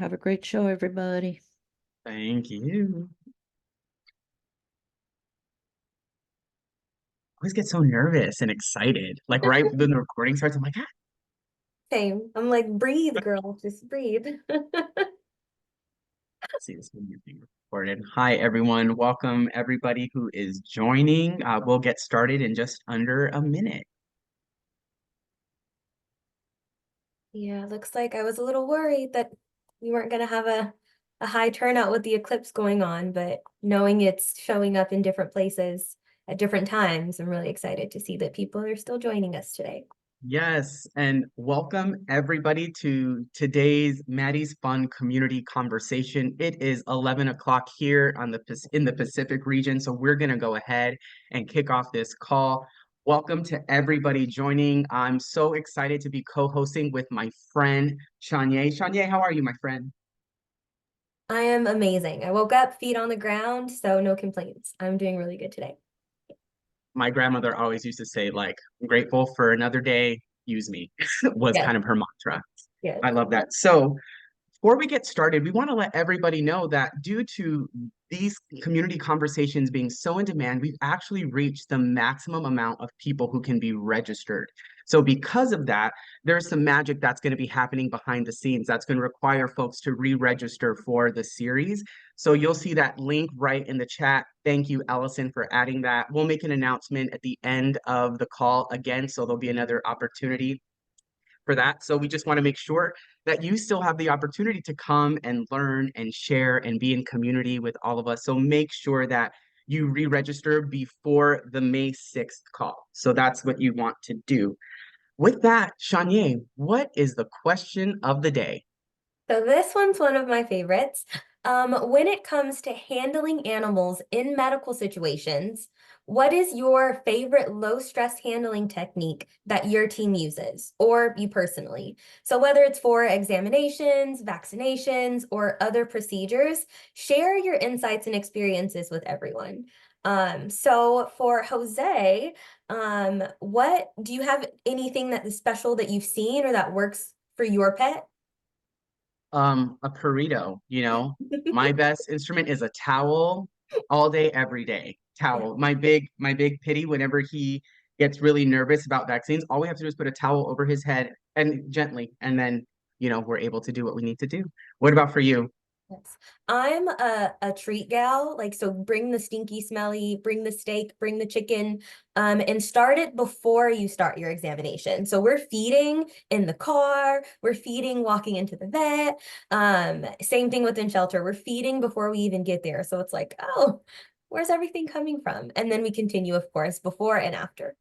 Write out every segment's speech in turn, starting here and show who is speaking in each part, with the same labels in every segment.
Speaker 1: Have a great show, everybody.
Speaker 2: Thank you. I always get so nervous and excited. Like right when the recording starts, I'm like, ah,
Speaker 3: Same. I'm like, breathe, girl. Just breathe.
Speaker 2: let's see this video being recorded. Hi, everyone. Welcome everybody who is joining. We'll get started in just under a minute.
Speaker 3: Yeah, looks like I was a little worried that we weren't going to have a high turnout with the eclipse going on, but knowing it's showing up in different places at different times, I'm really excited to see that people are still joining us today.
Speaker 2: Yes, and welcome everybody to today's Maddie's Fun Community Conversation. It is 11 o'clock here on in the Pacific region, so we're going to go ahead and kick off this call. Welcome to everybody joining. I'm so excited to be co-hosting with my friend Shanye. Shanye, how are you, my friend?
Speaker 3: I am amazing. I woke up, feet on the ground, so no complaints. I'm doing really good today.
Speaker 2: My grandmother always used to say, like, I'm grateful for another day, use me, was
Speaker 3: Yes,
Speaker 2: kind of her mantra.
Speaker 3: yes.
Speaker 2: I love that. So, before we get started, we want to let everybody know that due to these community conversations being so in demand, we've actually reached the maximum amount of people who can be registered. So because of that, there's some magic that's going to be happening behind the scenes that's going to require folks to re-register for the series. So you'll see that link right in the chat. Thank you, Allison, for adding that. We'll make an announcement at the end of the call again, so there'll be another opportunity for that. So we just want to make sure that you still have the opportunity to come and learn and share and be in community with all of us. So make sure that you re-register before the May 6th call. So that's what you want to do. With that, Shanye, what is the question of the day?
Speaker 3: So this one's one of my favorites. When it comes to handling animals in medical situations, what is your favorite low stress handling technique that your team uses or you personally? So whether it's for examinations, vaccinations, or other procedures, share your insights and experiences with everyone. So for Jose, what do you have anything that is special that you've seen or that works for your pet?
Speaker 2: A burrito, you know. My best instrument is a towel all day, every day.
Speaker 3: Yeah.
Speaker 2: Towel. My big pity whenever he gets really nervous about vaccines, all we have to do is put a towel over his head and gently, and then, we're able to do what we need to do. What about for you?
Speaker 3: Yes. I'm a treat gal, like so bring the stinky smelly, bring the steak, bring the chicken, and start it before you start your examination. So we're feeding in the car, we're feeding walking into the vet. Same thing within shelter. We're feeding before we even get there. So it's like, oh, where's everything coming from? And then we continue, of course, before and after.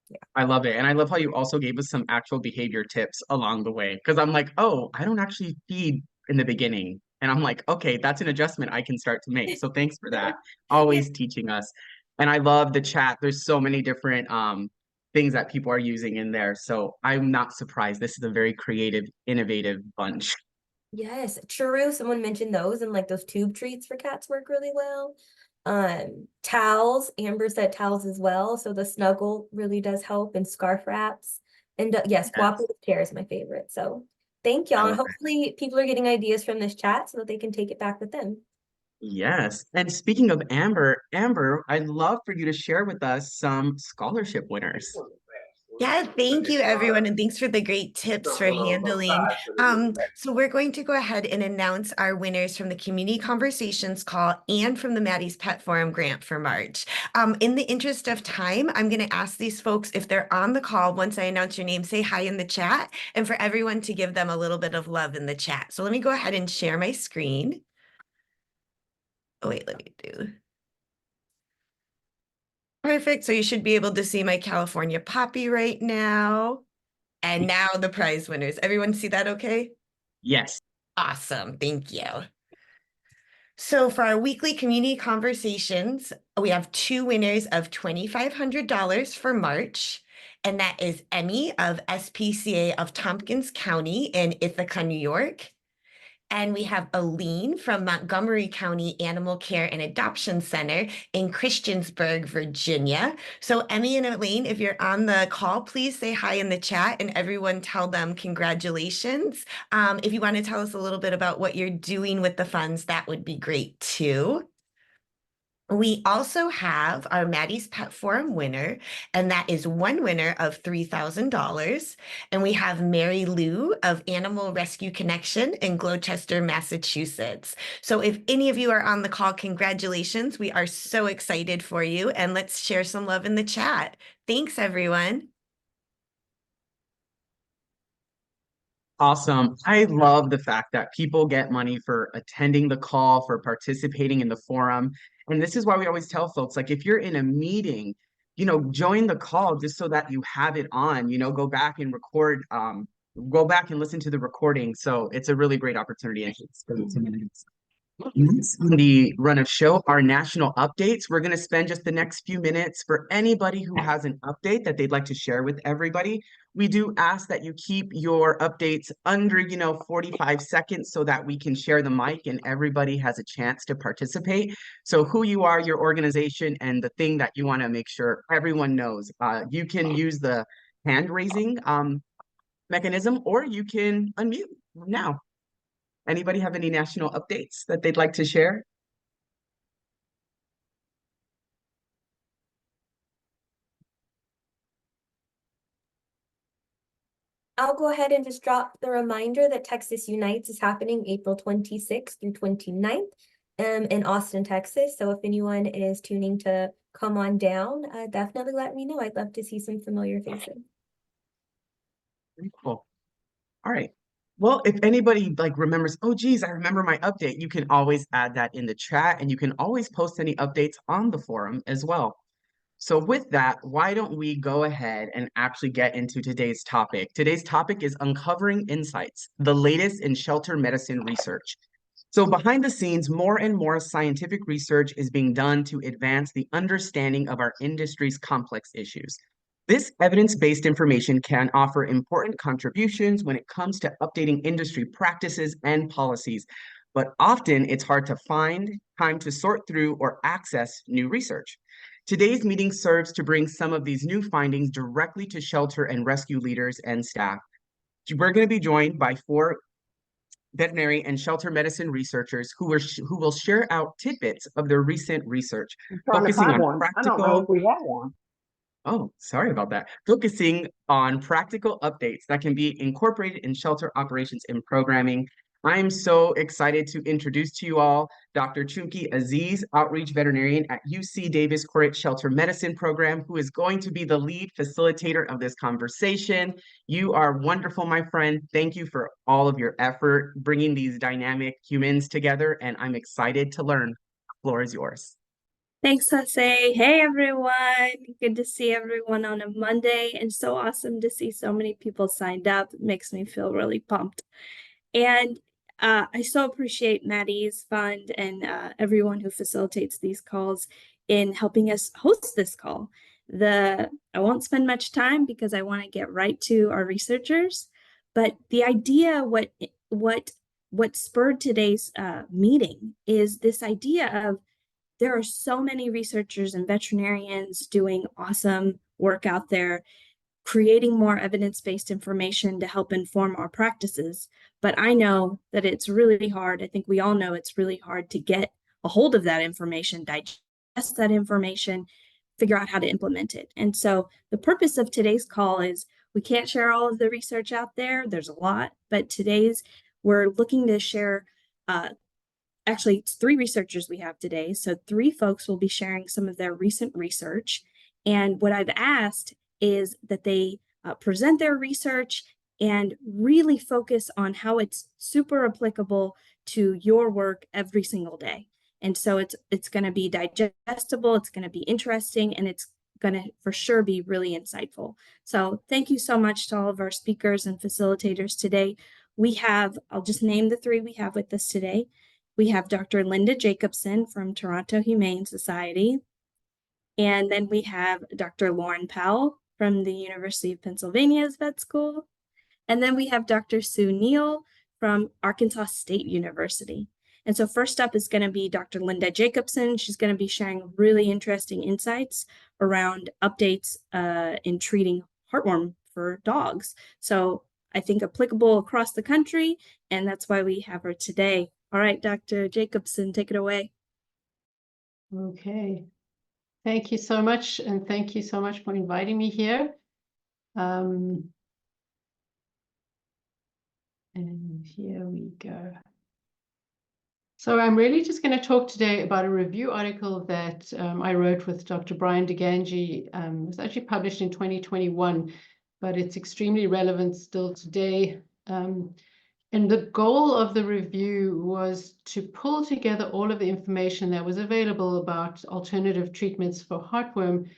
Speaker 3: Yeah.
Speaker 2: I love it. And I love how you also gave us some actual behavior tips along the way. Because I'm like, oh, I don't actually feed in the beginning. And I'm like, okay, that's an adjustment I can start to make. So thanks for that.
Speaker 3: Yeah.
Speaker 2: Always teaching us. And I love the chat. There's so many different things that people are using in there. So I'm not surprised. This is a very creative, innovative bunch.
Speaker 3: Yes, true. Someone mentioned those and like those tube treats for cats work really well. Towels, Amber said towels as well. So the snuggle really does help and scarf wraps. And yes,
Speaker 2: Yes,
Speaker 3: cooperative care is my favorite. So thank
Speaker 2: I
Speaker 3: y'all. And
Speaker 2: love it.
Speaker 3: hopefully people are getting ideas from this chat so that they can take it back with them.
Speaker 2: Yes. And speaking of Amber, I'd love for you to share with us some scholarship winners.
Speaker 4: Yeah, thank you everyone, and thanks for the great tips for handling. So we're going to go ahead and announce our winners from the Community Conversations call and from the Maddie's Pet Forum grant for March. In the interest of time, I'm going to ask these folks if they're on the call, once I announce your name, say hi in the chat, and for everyone to give them a little bit of love in the chat. So let me go ahead and share my screen. Oh, wait, let me do. Perfect. So you should be able to see my California poppy right now. And now the prize winners. Everyone see that okay?
Speaker 2: Yes.
Speaker 4: Awesome. Thank you. So for our weekly community conversations, we have two winners of $2,500 for March. And that is Emmy of SPCA of Tompkins County in Ithaca, New York. And we have Aline from Montgomery County Animal Care and Adoption Center in Christiansburg, Virginia. So Emmy and Aline, if you're on the call, please say hi in the chat and everyone tell them congratulations. If you want to tell us a little bit about what you're doing with the funds, that would be great too. We also have our Maddie's Pet Forum winner, and that is one winner of $3,000. And we have Mary Lou of Animal Rescue Connection in Gloucester, Massachusetts. So if any of you are on the call, congratulations. We are so excited for you, and let's share some love in the chat. Thanks, everyone.
Speaker 2: Awesome. I love the fact that people get money for attending the call, for participating in the forum. And this is why we always tell folks, like, if you're in a meeting, join the call just so that you have it on, go back and record, go back and listen to the recording. So it's a really great opportunity. And it's 32 minutes. Next on the run of show, our national updates. We're going to spend just the next few minutes for anybody who has an update that they'd like to share with everybody. We do ask that you keep your updates under, 45 seconds so that we can share the mic and everybody has a chance to participate. So who you are, your organization, and the thing that you want to make sure everyone knows. You can use the hand raising mechanism, or you can unmute now. Anybody have any national updates that they'd like to share?
Speaker 3: I'll go ahead and just drop the reminder that Texas Unites is happening April 26th through 29th in Austin, Texas. So if anyone is tuning to come on down, definitely let me know. I'd love to see some familiar faces.
Speaker 2: Very cool. All right. Well, if anybody remembers, oh geez, I remember my update, you can always add that in the chat, and you can always post any updates on the forum as well. So with that, why don't we go ahead and actually get into today's topic? Today's topic is uncovering insights, the latest in shelter medicine research. So behind the scenes, more and more scientific research is being done to advance the understanding of our industry's complex issues. This evidence-based information can offer important contributions when it comes to updating industry practices and policies, but often it's hard to find time to sort through or access new research. Today's meeting serves to bring some of these new findings directly to shelter and rescue leaders and staff. We're going to be joined by 4 veterinary and shelter medicine researchers who will share out tidbits of their recent research, focusing on practical. I don't know if we have one. Oh, sorry about that. Focusing on practical updates that can be incorporated in shelter operations and programming. I am so excited to introduce to you all Dr. Chumkee Aziz, outreach veterinarian at UC Davis Koret Shelter Medicine Program, who is going to be the lead facilitator of this conversation. You are wonderful, my friend. Thank you for all of your effort bringing these dynamic humans together, and I'm excited to learn. The floor is yours.
Speaker 5: Thanks, Jose. Hey, everyone. Good to see everyone on a Monday, and so awesome to see so many people signed up. It makes me feel really pumped. And I so appreciate Maddie's fund and everyone who facilitates these calls in helping us host this call. I won't spend much time because I want to get right to our researchers, but the idea, what spurred today's meeting is this idea of there are so many researchers and veterinarians doing awesome work out there, creating more evidence-based information to help inform our practices. But I know that it's really hard. I think we all know it's really hard to get a hold of that information, digest that information, figure out how to implement it. And so the purpose of today's call is we can't share all of the research out there. There's a lot, but we're looking to share actually, it's 3 researchers we have today. So 3 folks will be sharing some of their recent research. And what I've asked is that they present their research and really focus on how it's super applicable to your work every single day. And so it's going to be digestible, it's going to be interesting, and it's going to for sure be really insightful. So thank you so much to all of our speakers and facilitators today. I'll just name the 3 we have with us today. We have Dr. Linda Jacobson from Toronto Humane Society. And then we have Dr. Lauren Powell from the University of Pennsylvania's vet school. And then we have Dr. Sue Neal from Arkansas State University. And so first up is going to be Dr. Linda Jacobson. She's going to be sharing really interesting insights around updates in treating heartworm for dogs. So I think applicable across the country, and that's why we have her today. All right, Dr. Jacobson, take it away.
Speaker 6: Okay. Thank you so much, and thank you so much for inviting me here. And here we go. So I'm really just going to talk today about a review article that I wrote with Dr. Brian DeGangi. It was actually published in 2021, but it's extremely relevant still today. And the goal of the review was to pull together all of the information that was available about alternative treatments for heartworm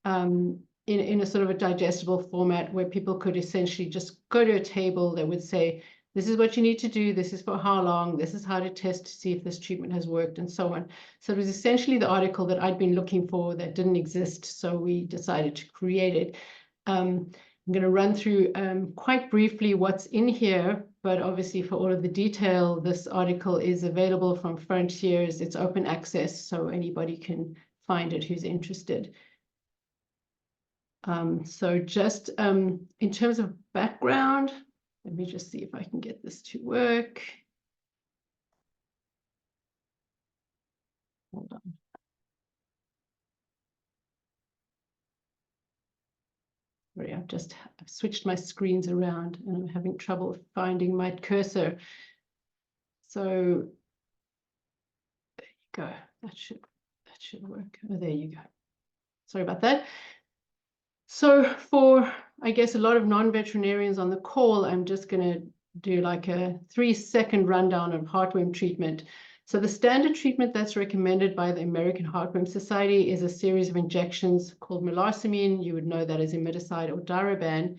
Speaker 6: in a sort of a digestible format where people could essentially just go to a table that would say, this is what you need to do, this is for how long, this is how to test to see if this treatment has worked, and so on. So it was essentially the article that I'd been looking for that didn't exist, so we decided to create it. I'm going to run through quite briefly what's in here, but obviously for all of the detail, this article is available from Frontiers. It's open access, so anybody can find it who's interested. So just in terms of background, let me just see if I can get this to work. Hold on. Sorry, I've switched my screens around and I'm having trouble finding my cursor. So there you go. That should work. Oh, there you go. Sorry about that. So for, I guess, a lot of non-veterinarians on the call, I'm just going to do like a 3-second rundown of heartworm treatment. So the standard treatment that's recommended by the American Heartworm Society is a series of injections called melarsoline. You would know that as imidacide or daraban.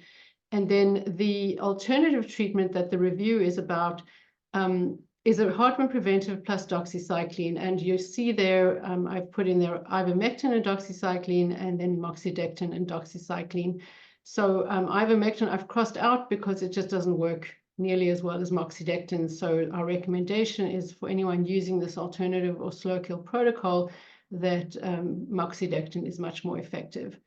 Speaker 6: And then the alternative treatment that the review is about is a heartworm preventive plus doxycycline. And you see there, I've put in there ivermectin and doxycycline, and then moxidectin and doxycycline. So ivermectin I've crossed out because it just doesn't work nearly as well as moxidectin. So our recommendation is for anyone using this alternative or slow kill protocol that moxidectin is much more effective.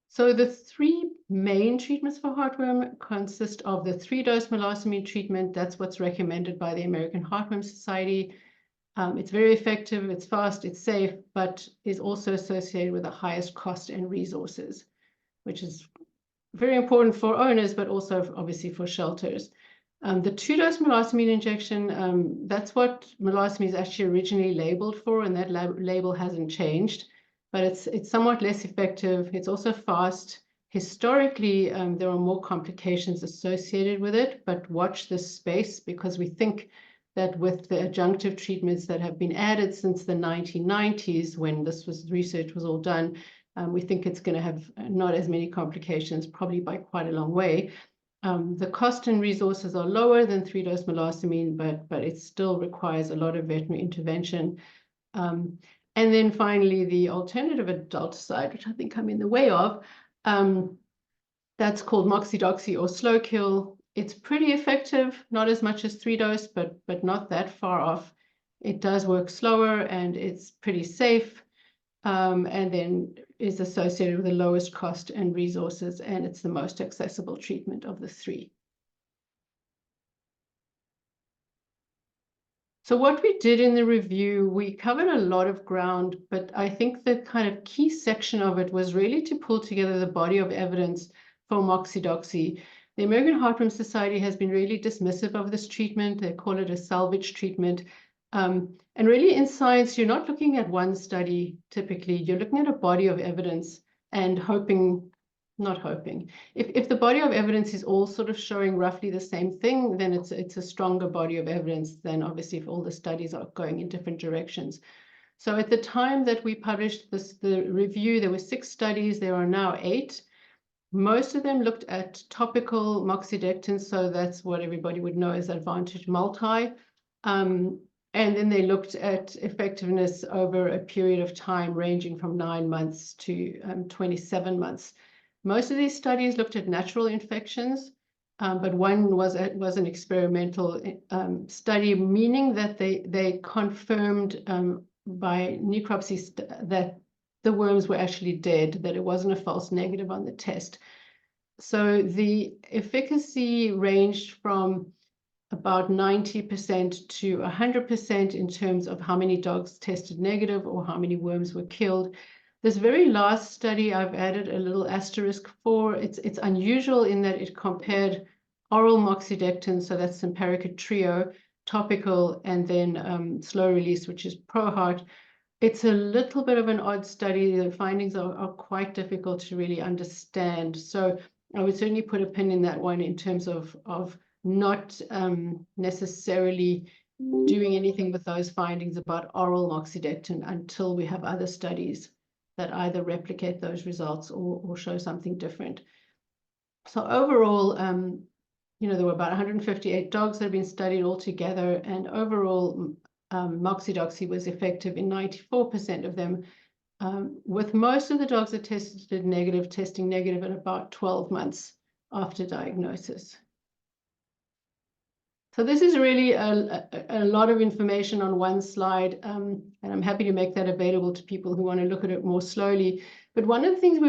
Speaker 6: So the 3 main treatments for heartworm consist of the 3-dose melarsoline treatment. That's what's recommended by the American Heartworm Society. It's very effective, it's fast, it's safe, but is also associated with the highest cost and resources, which is very important for owners, but also obviously for shelters. The 2-dose melarsoline injection, that's what melarsoline is actually originally labeled for, and that label hasn't changed. But it's somewhat less effective. It's also fast. Historically, there are more complications associated with it, but watch this space because we think that with the adjunctive treatments that have been added since the 1990s, when research was all done, we think it's going to have not as many complications, probably by quite a long way. The cost and resources are lower than 3-dose melarsoline, but it still requires a lot of veterinary intervention. And then finally, the alternative adulticide, which I think I'm in the way of, that's called moxidoxy or slow kill. It's pretty effective, not as much as 3-dose, but not that far off. It does work slower and it's pretty safe, and then is associated with the lowest cost and resources, and it's the most accessible treatment of the 3. So what we did in the review, we covered a lot of ground, but I think the kind of key section of it was really to pull together the body of evidence for moxidoxy. The American Heartworm Society has been really dismissive of this treatment. They call it a salvage treatment. And really in science, you're not looking at one study typically, you're looking at a body of evidence and not hoping. If the body of evidence is all sort of showing roughly the same thing, then it's a stronger body of evidence than obviously if all the studies are going in different directions. So at the time that we published the review, there were 6 studies. There are now 8. Most of them looked at topical moxidectin, so that's what everybody would know as Advantage Multi. And then they looked at effectiveness over a period of time ranging from 9 months to 27 months. Most of these studies looked at natural infections, but one was an experimental study, meaning that they confirmed by necropsy that the worms were actually dead, that it wasn't a false negative on the test. So the efficacy ranged from about 90% to 100% in terms of how many dogs tested negative or how many worms were killed. This very last study I've added a little asterisk for. It's unusual in that it compared oral moxidectin, so that's Simparica Trio, topical, and then slow release, which is ProHeart. It's a little bit of an odd study. The findings are quite difficult to really understand. So I would certainly put a pin in that one in terms of not necessarily doing anything with those findings about oral moxidectin until we have other studies that either replicate those results or show something different. So overall, there were about 158 dogs that have been studied altogether, and overall moxidoxy was effective in 94% of them, with most of the dogs that tested negative testing negative at about 12 months after diagnosis. So this is really a lot of information on one slide, and I'm happy to make that available to people who want to look at it more slowly. But one of the things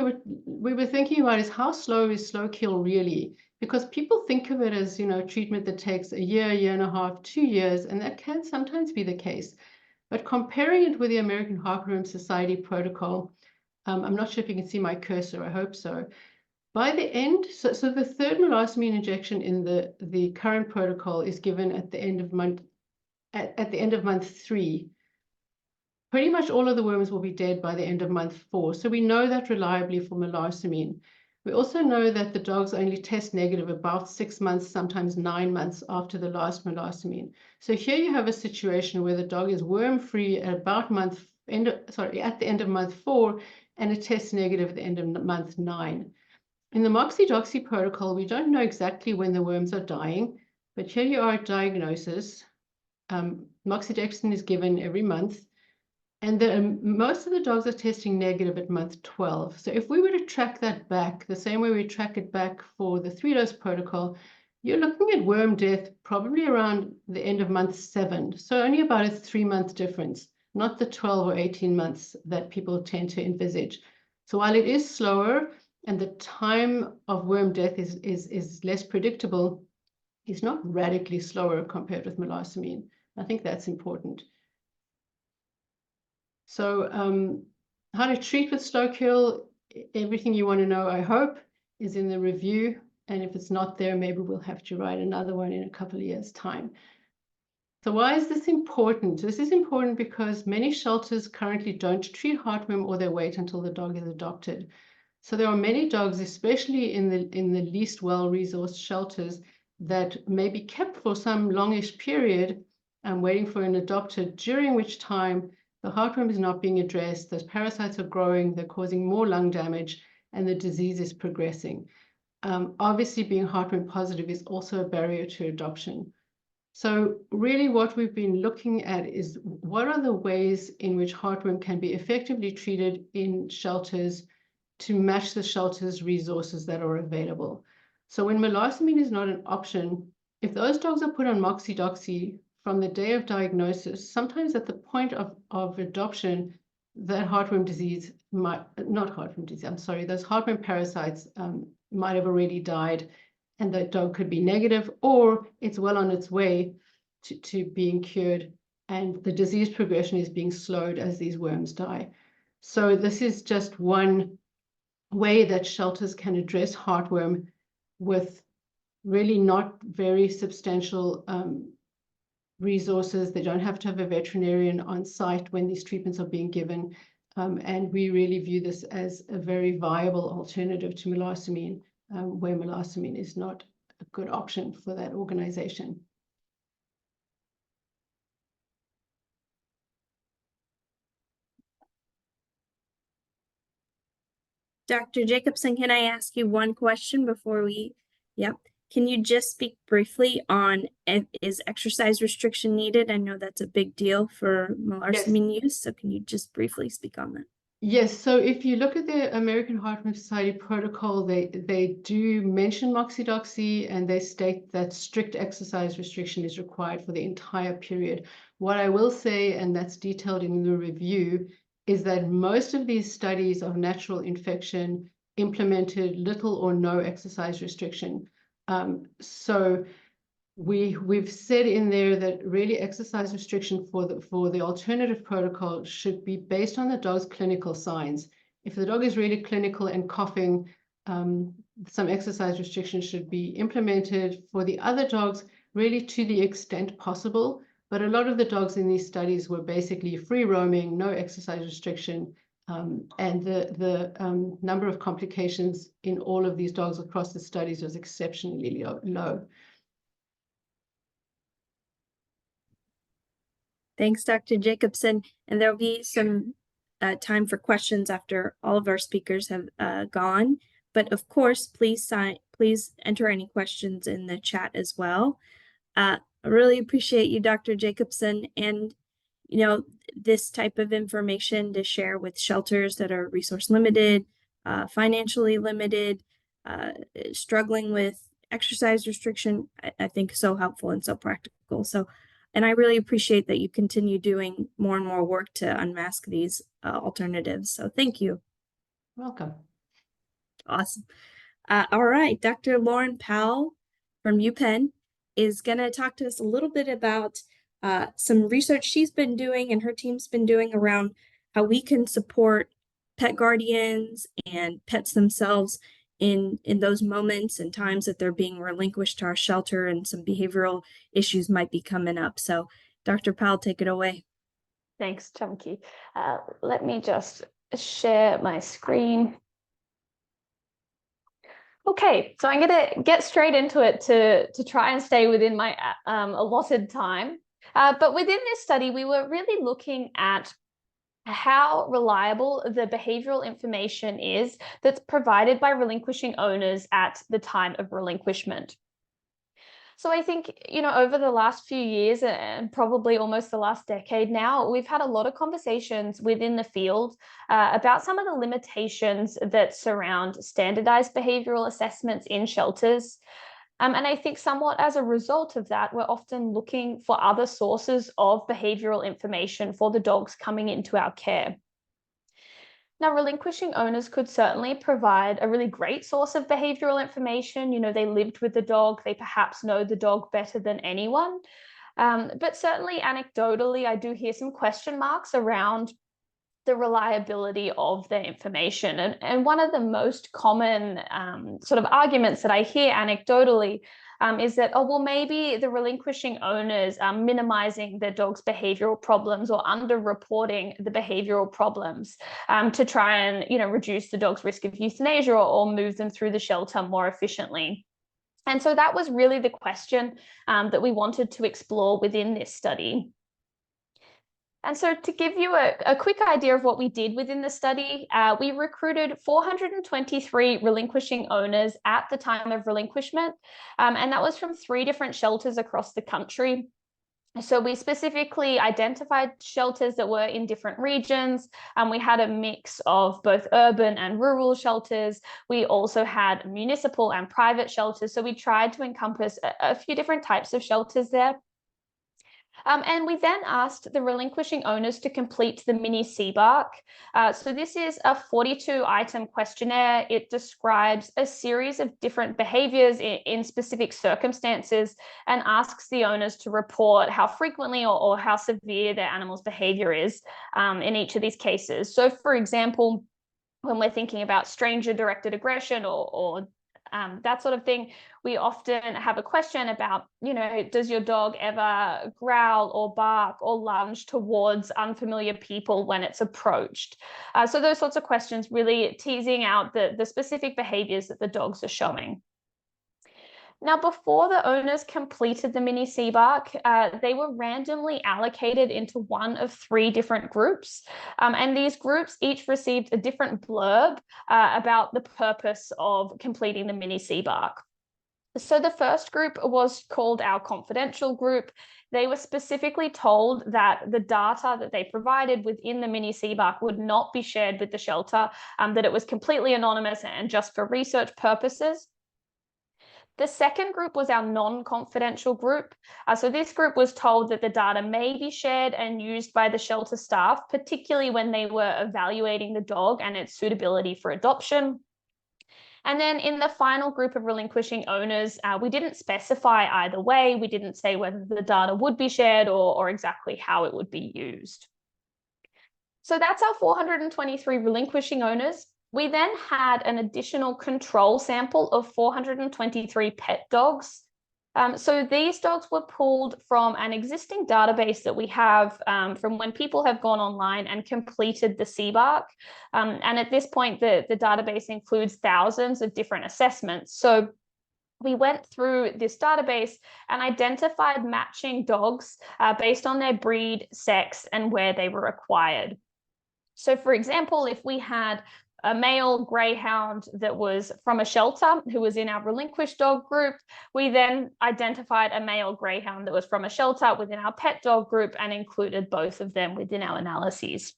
Speaker 6: we were thinking about is how slow is slow kill really? Because people think of it as, treatment that takes a year and a half, 2 years, and that can sometimes be the case. But comparing it with the American Heartworm Society protocol, I'm not sure if you can see my cursor, I hope so. By the end, so the third melasmine injection in the current protocol is given at the end of month month 3. Pretty much all of the worms will be dead by the end of month 4. So we know that reliably for melasmine. We also know that the dogs only test negative about 6 months, sometimes 9 months after the last melasmine. So here you have a situation where the dog is worm-free at about at the end of month 4, and it tests negative at the end of month 9. In the moxidoxy protocol, we don't know exactly when the worms are dying, but here you are at diagnosis. Moxidectin is given every month, and most of the dogs are testing negative at month 12. So if we were to track that back, the same way we track it back for the 3-dose protocol, you're looking at worm death probably around the end of month 7. So only about a 3-month difference, not the 12 or 18 months that people tend to envisage. So while it is slower, and the time of worm death is less predictable, it's not radically slower compared with melasmine. I think that's important. So how to treat with slow kill, everything you want to know, I hope, is in the review. And if it's not there, maybe we'll have to write another one in a couple of years' time. So why is this important? This is important because many shelters currently don't treat heartworm, or they wait until the dog is adopted. So there are many dogs, especially in the least well-resourced shelters, that may be kept for some longish period and waiting for an adopted, during which time the heartworm is not being addressed, those parasites are growing, they're causing more lung damage, and the disease is progressing. Obviously, being heartworm positive is also a barrier to adoption. So really what we've been looking at is what are the ways in which heartworm can be effectively treated in shelters to match the shelter's resources that are available. So when melasmine is not an option, if those dogs are put on moxidoxy from the day of diagnosis, sometimes at the point of adoption, that heartworm disease those heartworm parasites might have already died, and the dog could be negative, or it's well on its way to being cured, and the disease progression is being slowed as these worms die. So this is just one way that shelters can address heartworm with really not very substantial resources. They don't have to have a veterinarian on site when these treatments are being given. And we really view this as a very viable alternative to melasmine, where melasmine is not a good option for that organization.
Speaker 5: Dr. Jacobson, can I ask you one question before we, Can you just speak briefly on is exercise restriction needed? I know that's a big deal for melasmine use, so can you just briefly speak on that?
Speaker 6: Yes, so if you look at the American Heartworm Society protocol, they do mention moxidoxy, and they state that strict exercise restriction is required for the entire period. What I will say, and that's detailed in the review, is that most of these studies of natural infection implemented little or no exercise restriction. So we've said in there that really exercise restriction for the alternative protocol should be based on the dog's clinical signs. If the dog is really clinical and coughing, some exercise restriction should be implemented. For the other dogs, really to the extent possible. But a lot of the dogs in these studies were basically free roaming, no exercise restriction, and the number of complications in all of these dogs across the studies was exceptionally low.
Speaker 5: Thanks, Dr. Jacobson. And there'll be some time for questions after all of our speakers have gone. But of course, please enter any questions in the chat as well. I really appreciate you, Dr. Jacobson, and this type of information to share with shelters that are resource limited, financially limited, struggling with exercise restriction. I think so helpful and so practical. And I really appreciate that you continue doing more and more work to unmask these alternatives. So thank you.
Speaker 6: Welcome.
Speaker 5: Awesome. All right, Dr. Lauren Powell from UPenn is going to talk to us a little bit about some research she's been doing and her team's been doing around how we can support pet guardians and pets themselves in those moments and times that they're being relinquished to our shelter, and some behavioral issues might be coming up. So Dr. Powell, take it away.
Speaker 7: Thanks, Chumkee. Let me just share my screen. Okay, so I'm going to get straight into it to try and stay within my allotted time. But within this study, we were really looking at how reliable the behavioral information is that's provided by relinquishing owners at the time of relinquishment. So I think, over the last few years and probably almost the last decade now, we've had a lot of conversations within the field about some of the limitations that surround standardized behavioral assessments in shelters. And I think somewhat as a result of that, we're often looking for other sources of behavioral information for the dogs coming into our care. Now, relinquishing owners could certainly provide a really great source of behavioral information. They lived with the dog, they perhaps know the dog better than anyone. But certainly anecdotally, I do hear some question marks around the reliability of their information. And one of the most common sort of arguments that I hear anecdotally is that, oh, well, maybe the relinquishing owners are minimizing their dog's behavioral problems or underreporting the behavioral problems to try and, reduce the dog's risk of euthanasia or move them through the shelter more efficiently. And so that was really the question that we wanted to explore within this study. And so to give you a quick idea of what we did within the study, we recruited 423 relinquishing owners at the time of relinquishment, and that was from 3 different shelters across the country. So we specifically identified shelters that were in different regions, and we had a mix of both urban and rural shelters. We also had municipal and private shelters, so we tried to encompass a few different types of shelters there. And we then asked the relinquishing owners to complete the mini CBARC. So this is a 42-item questionnaire. It describes a series of different behaviors in specific circumstances and asks the owners to report how frequently or how severe their animal's behavior is in each of these cases. So for example, when we're thinking about stranger-directed aggression or that sort of thing, we often have a question about, does your dog ever growl or bark or lunge towards unfamiliar people when it's approached? So those sorts of questions really teasing out the specific behaviors that the dogs are showing. Now, before the owners completed the mini CBARC, they were randomly allocated into one of 3 different groups. And these groups each received a different blurb about the purpose of completing the mini CBARC. So the first group was called our confidential group. they were specifically told that the data that they provided within the mini CBARC would not be shared with the shelter, that it was completely anonymous and just for research purposes. The second group was our non-confidential group. So this group was told that the data may be shared and used by the shelter staff, particularly when they were evaluating the dog and its suitability for adoption. And then in the final group of relinquishing owners, we didn't specify either way. We didn't say whether the data would be shared or exactly how it would be used. So that's our 423 relinquishing owners. We then had an additional control sample of 423 pet dogs. So these dogs were pulled from an existing database that we have from when people have gone online and completed the CBARC. And at this point, the database includes thousands of different assessments. So we went through this database and identified matching dogs based on their breed, sex, and where they were acquired. So for example, if we had a male greyhound that was from a shelter who was in our relinquished dog group, we then identified a male greyhound that was from a shelter within our pet dog group and included both of them within our analyses.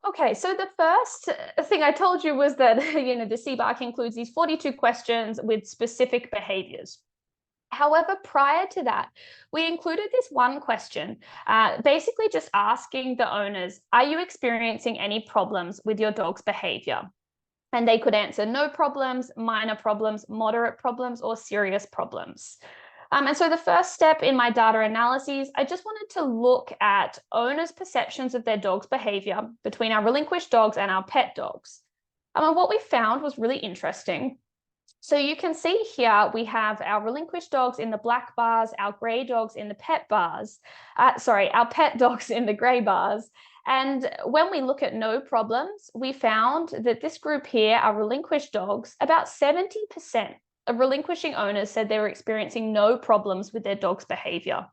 Speaker 7: Okay, so the first thing I told you was that the CBARC includes these 42 questions with specific behaviors. However, prior to that, we included this one question, basically just asking the owners, are you experiencing any problems with your dog's behavior? And they could answer no problems, minor problems, moderate problems, or serious problems. And so the first step in my data analyses, I just wanted to look at owners' perceptions of their dog's behavior between our relinquished dogs and our pet dogs. And what we found was really interesting. So you can see here, we have our relinquished dogs in the black bars, our gray dogs in the pet bars, our pet dogs in the gray bars. And when we look at no problems, we found that this group here, our relinquished dogs, about 70% of relinquishing owners said they were experiencing no problems with their dog's behavior.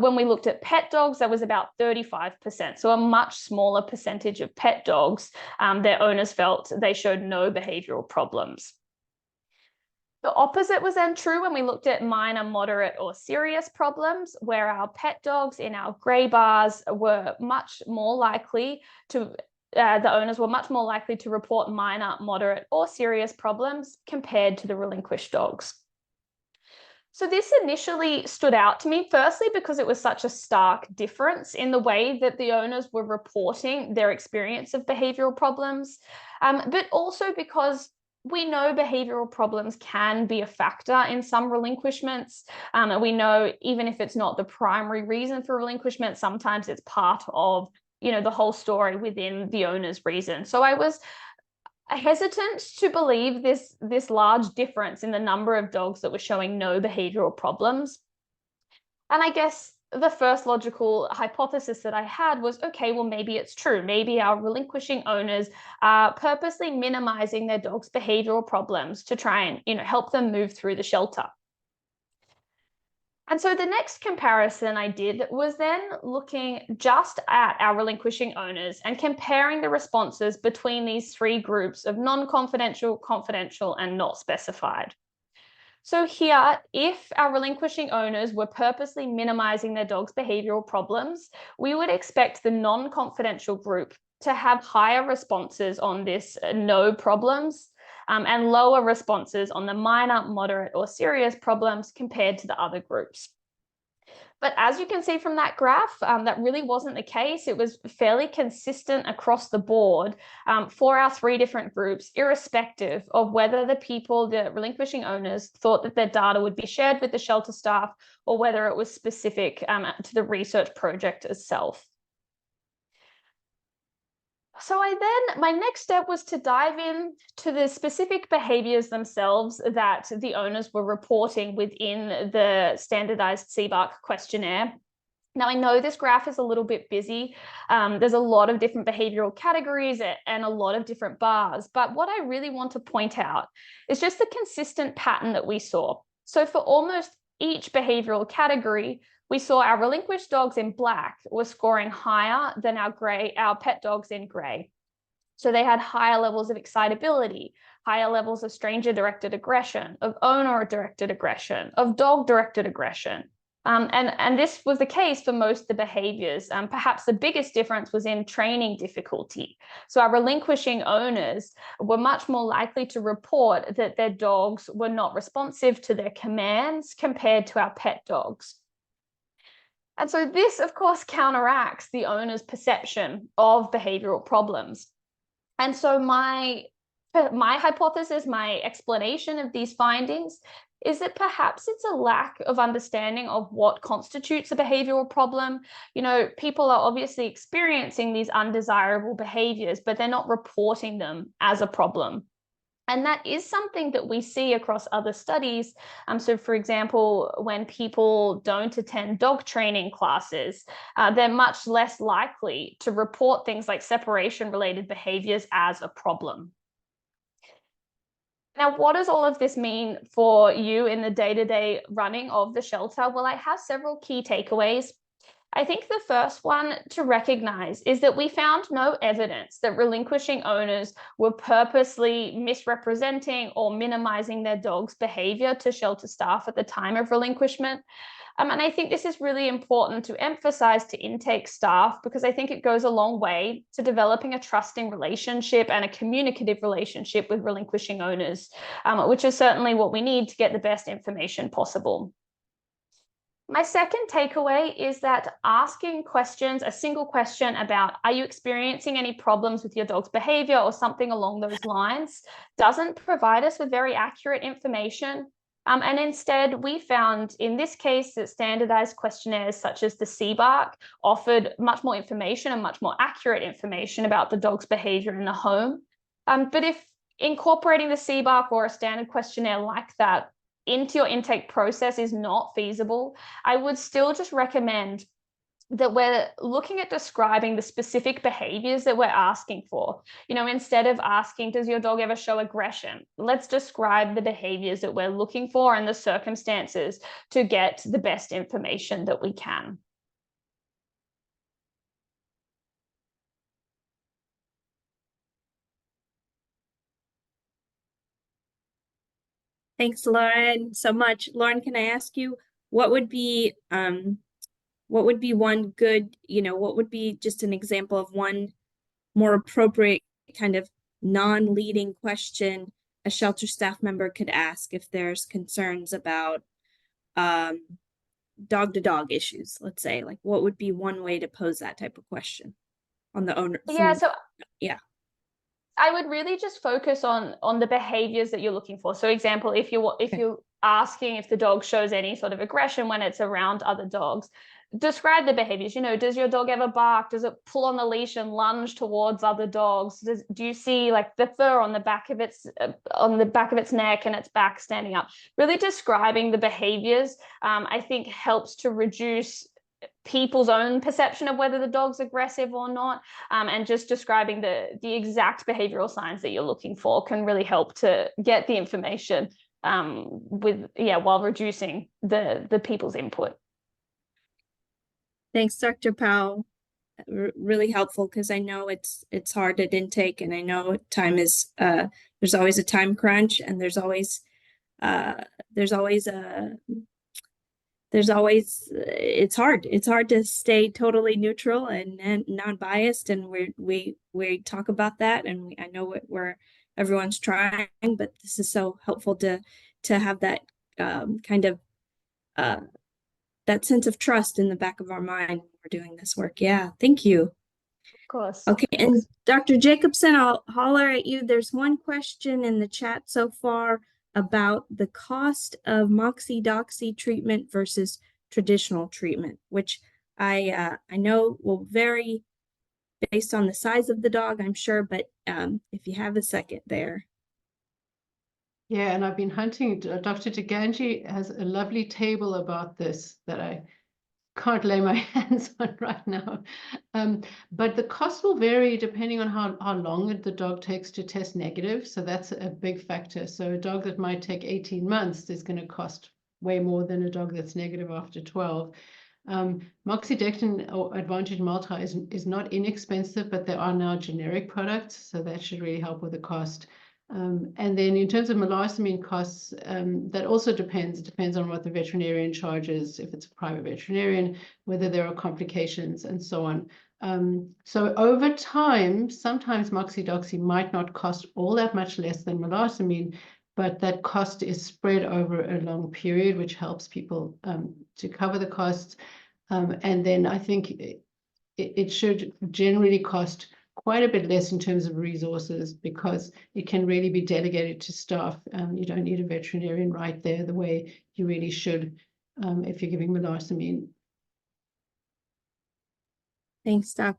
Speaker 7: When we looked at pet dogs, that was about 35%. So a much smaller percentage of pet dogs, their owners felt they showed no behavioral problems. The opposite was then true when we looked at minor, moderate, or serious problems, where our pet dogs in our grey bars were much more likely to, the owners were much more likely to report minor, moderate, or serious problems compared to the relinquished dogs. So this initially stood out to me, firstly, because it was such a stark difference in the way that the owners were reporting their experience of behavioral problems, but also because we know behavioral problems can be a factor in some relinquishments. And we know even if it's not the primary reason for relinquishment, sometimes it's part of, the whole story within the owner's reason. So I was hesitant to believe this large difference in the number of dogs that were showing no behavioral problems. And I guess the first logical hypothesis that I had was, okay, well, maybe it's true. Maybe our relinquishing owners are purposely minimizing their dog's behavioral problems to try and, help them move through the shelter. And so the next comparison I did was then looking just at our relinquishing owners and comparing the responses between these three groups of non-confidential, confidential, and not specified. So here, if our relinquishing owners were purposely minimizing their dog's behavioral problems, we would expect the non-confidential group to have higher responses on this no problems and lower responses on the minor, moderate, or serious problems compared to the other groups. But as you can see from that graph, that really wasn't the case. It was fairly consistent across the board for our three different groups, irrespective of whether the relinquishing owners, thought that their data would be shared with the shelter staff or whether it was specific to the research project itself. So my next step was to dive in to the specific behaviors themselves that the owners were reporting within the standardized CBARC questionnaire. Now, I know this graph is a little bit busy. There's a lot of different behavioral categories and a lot of different bars, but what I really want to point out is just the consistent pattern that we saw. So for almost each behavioral category, we saw our relinquished dogs in black were scoring higher than our pet dogs in gray. So they had higher levels of excitability, higher levels of stranger-directed aggression, of owner-directed aggression, of dog-directed aggression. And this was the case for most of the behaviors. Perhaps the biggest difference was in training difficulty. So our relinquishing owners were much more likely to report that their dogs were not responsive to their commands compared to our pet dogs. And so this, of course, counteracts the owner's perception of behavioral problems. And so my hypothesis, my explanation of these findings is that perhaps it's a lack of understanding of what constitutes a behavioral problem. You know, people are obviously experiencing these undesirable behaviors, but they're not reporting them as a problem. And that is something that we see across other studies. So for example, when people don't attend dog training classes, they're much less likely to report things like separation-related behaviors as a problem. Now, what does all of this mean for you in the day-to-day running of the shelter? Well, I have several key takeaways. I think the first one to recognize is that we found no evidence that relinquishing owners were purposely misrepresenting or minimizing their dog's behavior to shelter staff at the time of relinquishment. And I think this is really important to emphasize to intake staff, because I think it goes a long way to developing a trusting relationship and a communicative relationship with relinquishing owners, which is certainly what we need to get the best information possible. My second takeaway is that asking questions, a single question about, are you experiencing any problems with your dog's behavior or something along those lines, doesn't provide us with very accurate information. And instead, we found in this case that standardized questionnaires such as the CBARC offered much more information and much more accurate information about the dog's behavior in the home. But if incorporating the CBARC or a standard questionnaire like that into your intake process is not feasible, I would still just recommend that we're looking at describing the specific behaviors that we're asking for. You know, instead of asking, does your dog ever show aggression? Let's describe the behaviors that we're looking for and the circumstances to get the best information that we can.
Speaker 5: Thanks, Lauren, so much. Lauren, can I ask you, what would be one good, what would be just an example of one more appropriate kind of non-leading question a shelter staff member could ask if there's concerns about dog-to-dog issues, let's say? Like, what would be one way to pose that type of question on the owner?
Speaker 7: Yeah. I would really just focus on the behaviors that you're looking for. So example, if you're asking if the dog shows any sort of aggression when it's around other dogs, describe the behaviors. You know, does your dog ever bark? Does it pull on the leash and lunge towards other dogs? Do you see like the fur on the back of its neck and its back standing up? Really describing the behaviors, I think helps to reduce people's own perception of whether the dog's aggressive or not, and just describing the exact behavioral signs that you're looking for can really help to get the information while reducing the people's input.
Speaker 5: Thanks, Dr. Powell. Really helpful, because I know it's hard at intake, and I know time is there's always a time crunch, and there's always it's hard to stay totally neutral and non-biased, and we talk about that, and I know everyone's trying, but this is so helpful to have that kind of that sense of trust in the back of our mind when we're doing this work. Yeah, thank you.
Speaker 7: Of course.
Speaker 5: Okay, and Dr. Jacobson, I'll holler at you. There's one question in the chat so far about the cost of moxie-doxy treatment versus traditional treatment, which I know will vary based on the size of the dog, I'm sure, but if you have a second there.
Speaker 6: Yeah, and I've been hunting. Dr. DeGangi has a lovely table about this that I can't lay my hands on right now. But the cost will vary depending on how long the dog takes to test negative. So that's a big factor. So a dog that might take 18 months is going to cost way more than a dog that's negative after 12. Moxidectin or Advantage Multi is not inexpensive, but there are now generic products. So that should really help with the cost. And then in terms of melastamine costs, that also depends. It depends on what the veterinarian charges, if it's a private veterinarian, whether there are complications and so on. So over time, sometimes moxidoxy might not cost all that much less than melastamine, but that cost is spread over a long period, which helps people to cover the costs. And then I think it should generally cost quite a bit less in terms of resources, because it can really be delegated to staff. You don't need a veterinarian right there the way you really should if you're giving melastamine.
Speaker 5: Thanks, Doc.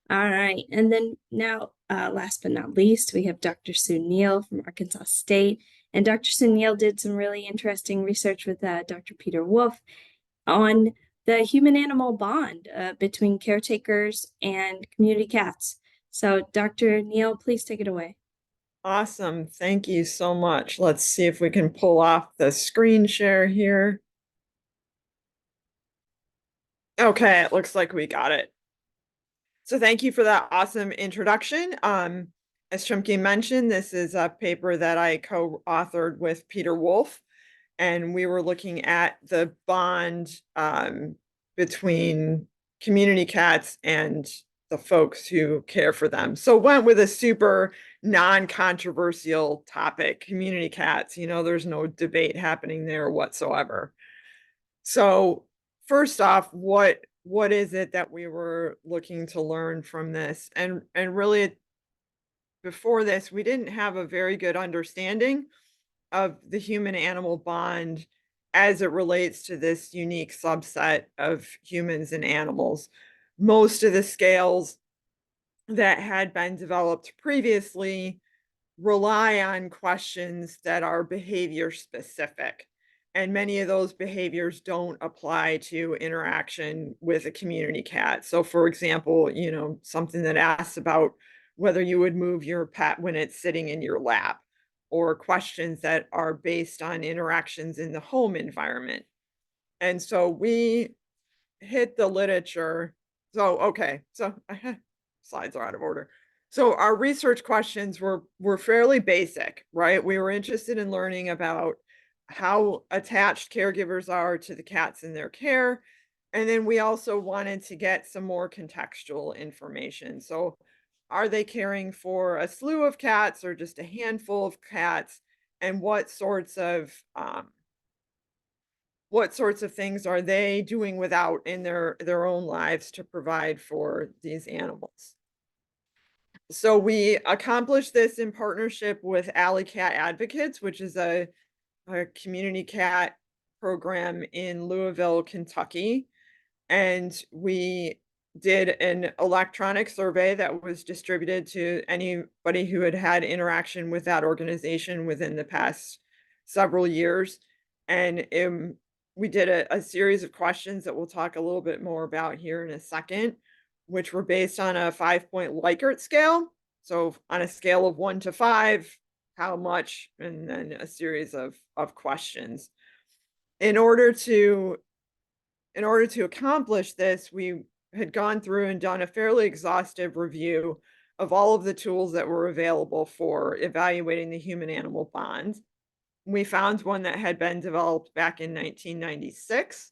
Speaker 5: All right, and then now, last but not least, we have Dr. Sue Neal from Arkansas State. And Dr. Sue Neal did some really interesting research with Dr. Peter Wolf on the human-animal bond between caretakers and community cats. So Dr. Neal, please take it away.
Speaker 8: Awesome. Thank you so much. Let's see if we can pull off the screen share here. Okay, it looks like we got it. So thank you for that awesome introduction. As Chumkee mentioned, this is a paper that I co-authored with Peter Wolf, and we were looking at the bond between community cats and the folks who care for them. So went with a super non-controversial topic, community cats. You know, there's no debate happening there whatsoever. So first off, what is it that we were looking to learn from this? And really, before this, we didn't have a very good understanding of the human-animal bond as it relates to this unique subset of humans and animals. Most of the scales that had been developed previously rely on questions that are behavior specific. And many of those behaviors don't apply to interaction with a community cat. So for example, you know, something that asks about whether you would move your pet when it's sitting in your lap, or questions that are based on interactions in the home environment. And so we hit the literature. So, okay, so slides are out of order. So our research questions were fairly basic, right? We were interested in learning about how attached caregivers are to the cats in their care. And then we also wanted to get some more contextual information. So are they caring for a slew of cats or just a handful of cats? And what sorts of things are they doing without in their own lives to provide for these animals? So we accomplished this in partnership with Alley Cat Advocates, which is a community cat program in Louisville, Kentucky. And we did an electronic survey that was distributed to anybody who had had interaction with that organization within the past several years. And we did a series of questions that we'll talk a little bit more about here in a second, which were based on a 5-point Likert scale. So on a scale of 1 to 5, how much, and then a series of questions. In order to accomplish this, we had gone through and done a fairly exhaustive review of all of the tools that were available for evaluating the human-animal bond. We found one that had been developed back in 1996.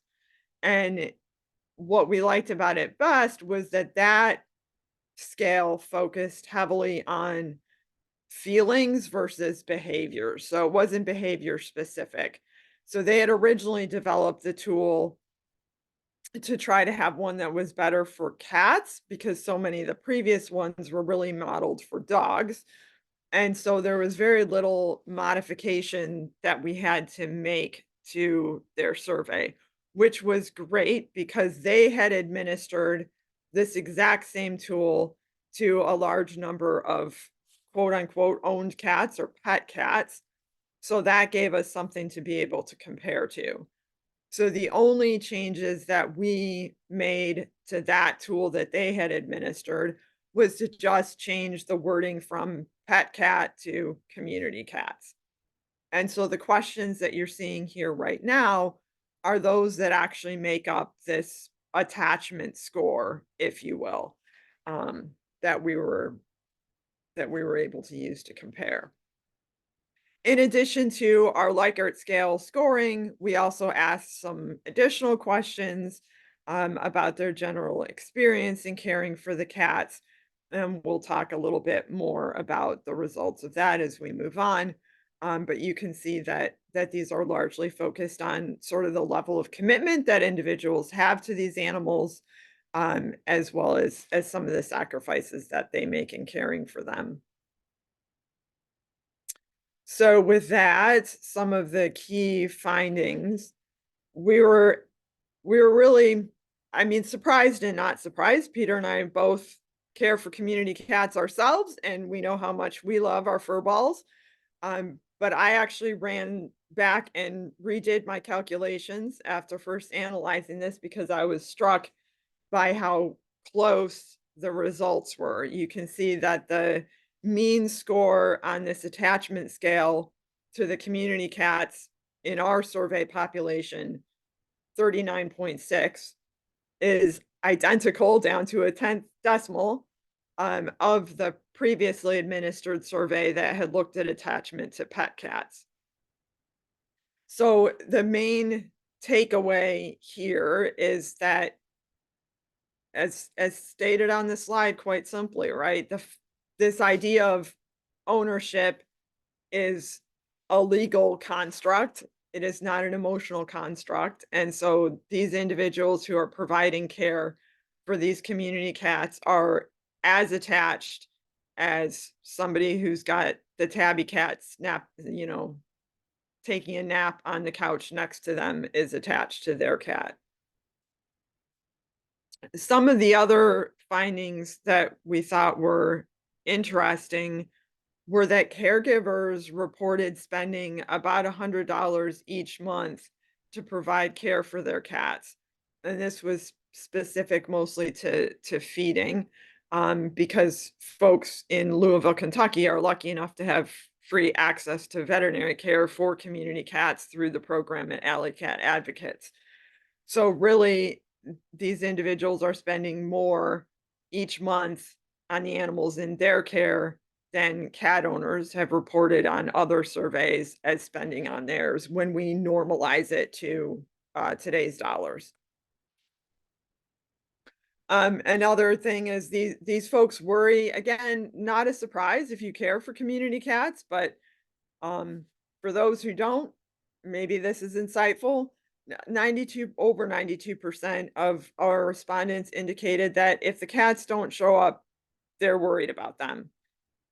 Speaker 8: And what we liked about it best was that scale focused heavily on feelings versus behavior. So it wasn't behavior specific. So they had originally developed the tool to try to have one that was better for cats, because so many of the previous ones were really modeled for dogs. And so there was very little modification that we had to make to their survey, which was great because they had administered this exact same tool to a large number of quote unquote owned cats or pet cats. So that gave us something to be able to compare to. So the only changes that we made to that tool that they had administered was to just change the wording from pet cat to community cats. And so the questions that you're seeing here right now are those that actually make up this attachment score, if you will, that we were that we were able to use to compare. In addition to our Likert scale scoring, we also asked some additional questions about their general experience in caring for the cats. And we'll talk a little bit more about the results of that as we move on. But you can see that these are largely focused on sort of the level of commitment that individuals have to these animals, as well as some of the sacrifices that they make in caring for them. So with that, some of the key findings, we were really, I mean, surprised and not surprised. Peter and I both care for community cats ourselves, and we know how much we love our fur balls. But I actually ran back and redid my calculations after first analyzing this because I was struck by how close the results were. You can see that the mean score on this attachment scale to the community cats in our survey population, 39.6, is identical down to a 10th decimal of the previously administered survey that had looked at attachment to pet cats. So the main takeaway here is that, as stated on the slide, quite simply, right? This idea of ownership is a legal construct. It is not an emotional construct. And so these individuals who are providing care for these community cats are as attached as somebody who's got the tabby cat taking a nap on the couch next to them is attached to their cat. Some of the other findings that we thought were interesting were that caregivers reported spending about $100 each month to provide care for their cats. And this was specific mostly to feeding, because folks in Louisville, Kentucky are lucky enough to have free access to veterinary care for community cats through the program at Alley Cat Advocates. So really, these individuals are spending more each month on the animals in their care than cat owners have reported on other surveys as spending on theirs when we normalize it to today's dollars. Another thing is these folks worry, again, not a surprise if you care for community cats, but for those who don't, maybe this is insightful. Over 92% of our respondents indicated that if the cats don't show up, they're worried about them.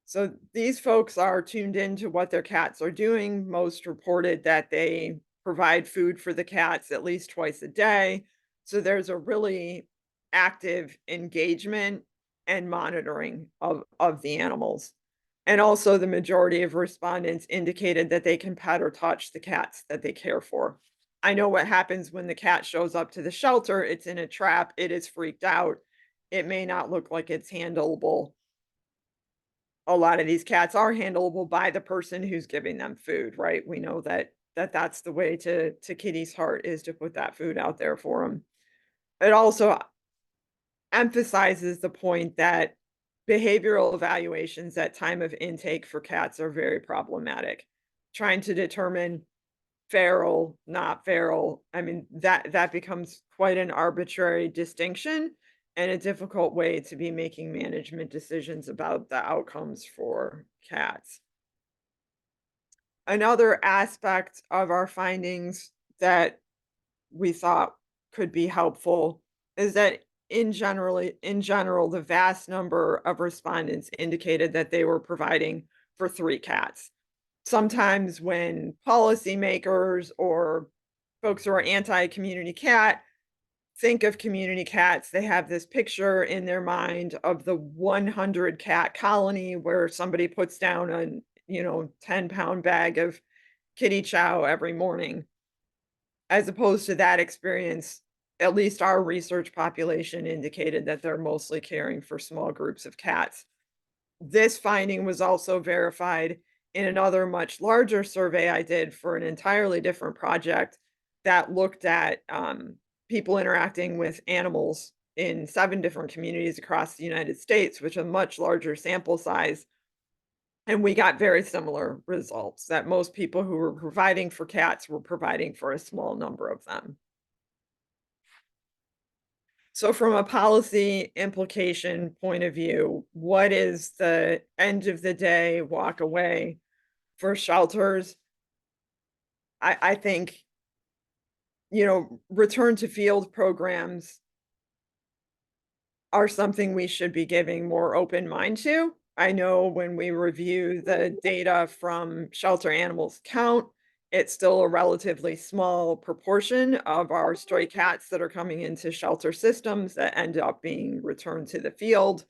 Speaker 8: So these folks are tuned into what their cats are doing. Most reported that they provide food for the cats at least twice a day. So there's a really active engagement and monitoring of the animals. And also the majority of respondents indicated that they can pet or touch the cats that they care for. I know what happens when the cat shows up to the shelter. It's in a trap. It is freaked out. It may not look like it's handleable. A lot of these cats are handleable by the person who's giving them food, right? We know that's the way to Kitty's heart, is to put that food out there for them. It also emphasizes the point that behavioral evaluations at time of intake for cats are very problematic. Trying to determine feral, not feral, I mean, that becomes quite an arbitrary distinction and a difficult way to be making management decisions about the outcomes for cats. Another aspect of our findings that we thought could be helpful is that in general, the vast number of respondents indicated that they were providing for 3 cats. Sometimes when policymakers or folks who are anti-community cat think of community cats, they have this picture in their mind of the 100 cat colony where somebody puts down a 10-pound bag of kitty chow every morning. As opposed to that experience, at least our research population indicated that they're mostly caring for small groups of cats. This finding was also verified in another much larger survey I did for an entirely different project that looked at people interacting with animals in 7 different communities across the United States, which is a much larger sample size. And we got very similar results, that most people who were providing for cats were providing for a small number of them. So from a policy implication point of view, what is the end of the day walk away for shelters? I think, return to field programs are something we should be giving more open mind to. I know when we review the data from Shelter Animals Count, it's still a relatively small proportion of our stray cats that are coming into shelter systems that end up being returned to the field.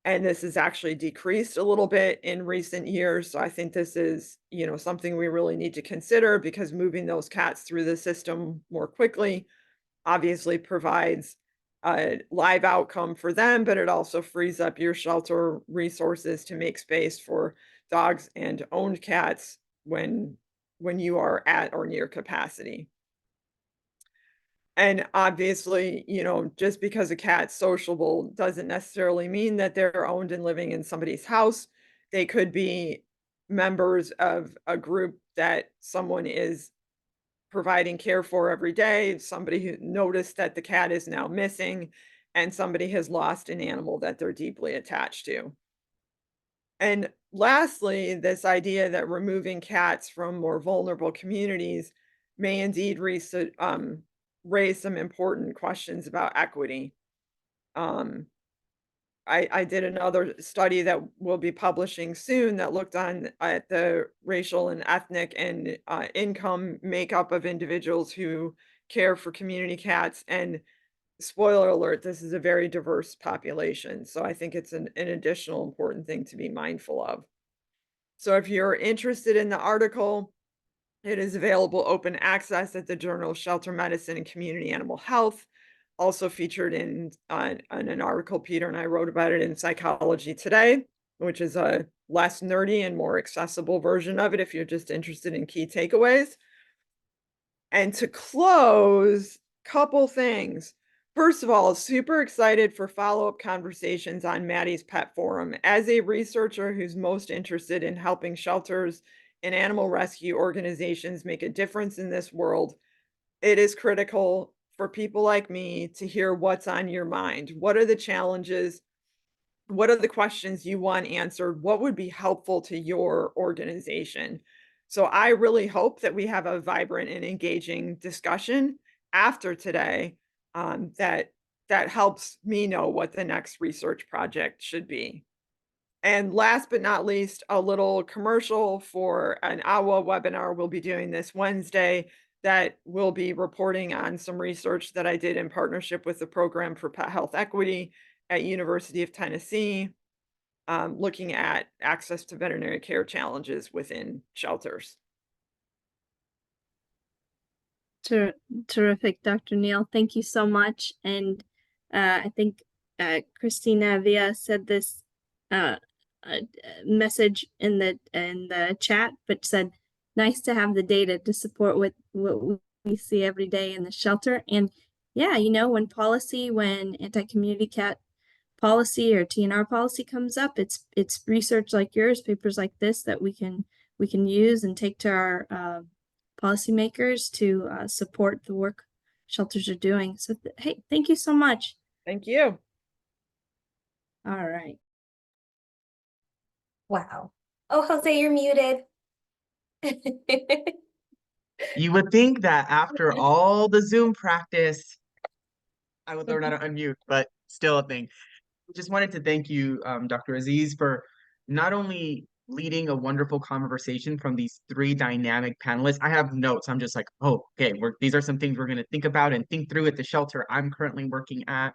Speaker 8: And this has actually decreased a little bit in recent years. So I think this is, something we really need to consider, because moving those cats through the system more quickly obviously provides a live outcome for them, but it also frees up your shelter resources to make space for dogs and owned cats when you are at or near capacity. And obviously, just because a cat's sociable doesn't necessarily mean that they're owned and living in somebody's house. They could be members of a group that someone is providing care for every day, somebody who noticed that the cat is now missing, and somebody has lost an animal that they're deeply attached to. And lastly, this idea that removing cats from more vulnerable communities may indeed raise some important questions about equity. I did another study that we'll be publishing soon that looked at the racial and ethnic and income makeup of individuals who care for community cats. And spoiler alert, this is a very diverse population. So I think it's an additional important thing to be mindful of. So if you're interested in the article, it is available open access at the Journal of Shelter Medicine and Community Animal Health. Also featured in an article Peter and I wrote about it in Psychology Today, which is a less nerdy and more accessible version of it if you're just interested in key takeaways. And to close, couple things. First of all, super excited for follow-up conversations on Maddie's Pet Forum. As a researcher who's most interested in helping shelters and animal rescue organizations make a difference in this world, it is critical for people like me to hear what's on your mind. What are the challenges? What are the questions you want answered? What would be helpful to your organization? So I really hope that we have a vibrant and engaging discussion after today that helps me know what the next research project should be. And last but not least, a little commercial for an AWA webinar we'll be doing this Wednesday that will be reporting on some research that I did in partnership with the Program for Pet Health Equity at University of Tennessee, looking at access to veterinary care challenges within shelters.
Speaker 5: Terrific, Dr. Neal. Thank you so much. And I think Christina Villa said this message in the chat, but said, nice to have the data to support what we see every day in the shelter. And yeah, when anti-community cat policy or TNR policy comes up, it's research like yours, papers like this that we can use and take to our policymakers to support the work shelters are doing. So hey, thank you so much.
Speaker 8: Thank you.
Speaker 5: All right.
Speaker 3: Wow. Oh, Jose, you're muted.
Speaker 2: You would think that after all the Zoom practice, I would learn how to unmute, but still a thing. Just wanted to thank you, Dr. Aziz, for not only leading a wonderful conversation from these three dynamic panelists. I have notes. I'm just like, oh, okay, these are some things we're going to think about and think through at the shelter I'm currently working at.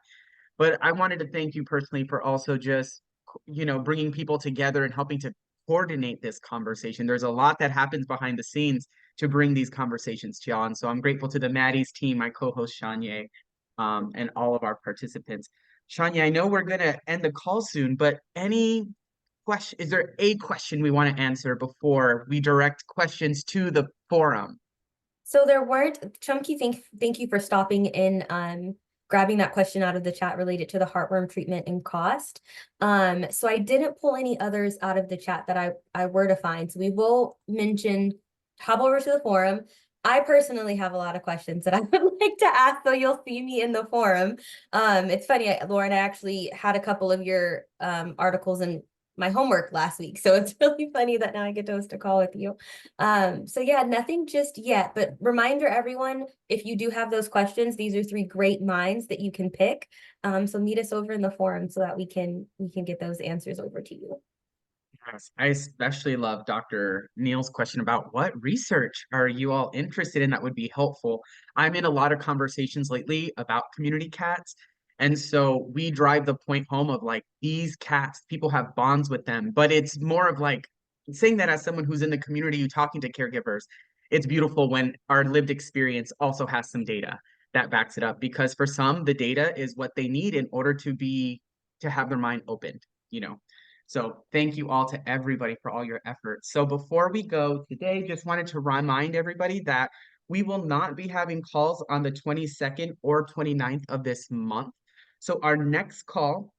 Speaker 2: But I wanted to thank you personally for also just, bringing people together and helping to coordinate this conversation. There's a lot that happens behind the scenes to bring these conversations to y'all. And so I'm grateful to the Maddie's team, my co-host Shanye, and all of our participants. Shanye, I know we're going to end the call soon, but is there a question we want to answer before we direct questions to the forum?
Speaker 3: So there weren't, Chumkee, thank you for stopping in grabbing that question out of the chat related to the heartworm treatment and cost. So I didn't pull any others out of the chat that I were to find. So we will hop over to the forum. I personally have a lot of questions that I would like to ask, so you'll see me in the forum. It's funny, Lauren, I actually had a couple of your articles in my homework last week, so it's really funny that now I get to host a call with you. So yeah, nothing just yet, but reminder everyone, if you do have those questions, these are 3 great minds that you can pick. So meet us over in the forum so that we can get those answers over to you.
Speaker 2: Yes, I especially love Dr. Neal's question about what research are you all interested in that would be helpful. I'm in a lot of conversations lately about community cats. And so we drive the point home of like these cats, people have bonds with them, but it's more of like saying that as someone who's in the community, talking to caregivers, it's beautiful when our lived experience also has some data that backs it up, because for some, the data is what they need in order to have their mind opened, you know. So thank you all to everybody for all your efforts. So before we go today, just wanted to remind everybody that we will not be having calls on the 22nd or 29th of this month. So our next call,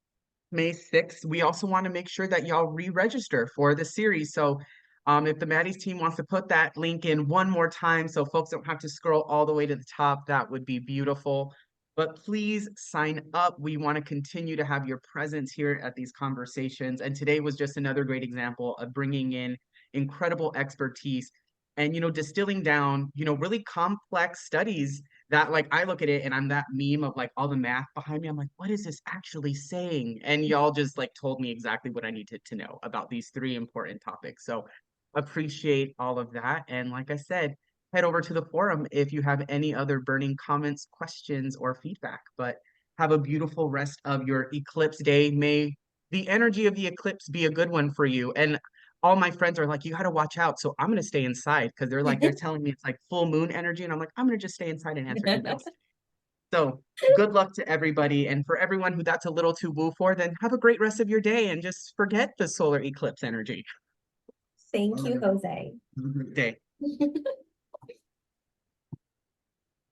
Speaker 2: May 6th, we also want to make sure that y'all re-register for the series. So if the Maddie's team wants to put that link in one more time so folks don't have to scroll all the way to the top, that would be beautiful. But please sign up. We want to continue to have your presence here at these conversations. And today was just another great example of bringing in incredible expertise and, distilling down, really complex studies that, like, I look at it and I'm that meme of like all the math behind me. I'm like, what is this actually saying? And y'all just like told me exactly what I needed to know about these 3 important topics. So appreciate all of that. And like I said, head over to the forum if you have any other burning comments, questions, or feedback. But have a beautiful rest of your eclipse day. May the energy of the eclipse be a good one for you. And all my friends are like, you got to watch out. So I'm going to stay inside because they're telling me it's like full moon energy. And I'm like, I'm going to just stay inside and answer emails. So good luck to everybody. And for everyone who that's a little too woo for, then have a great rest of your day and just forget the solar eclipse energy.
Speaker 3: Thank you, Jose.
Speaker 2: Have a great day.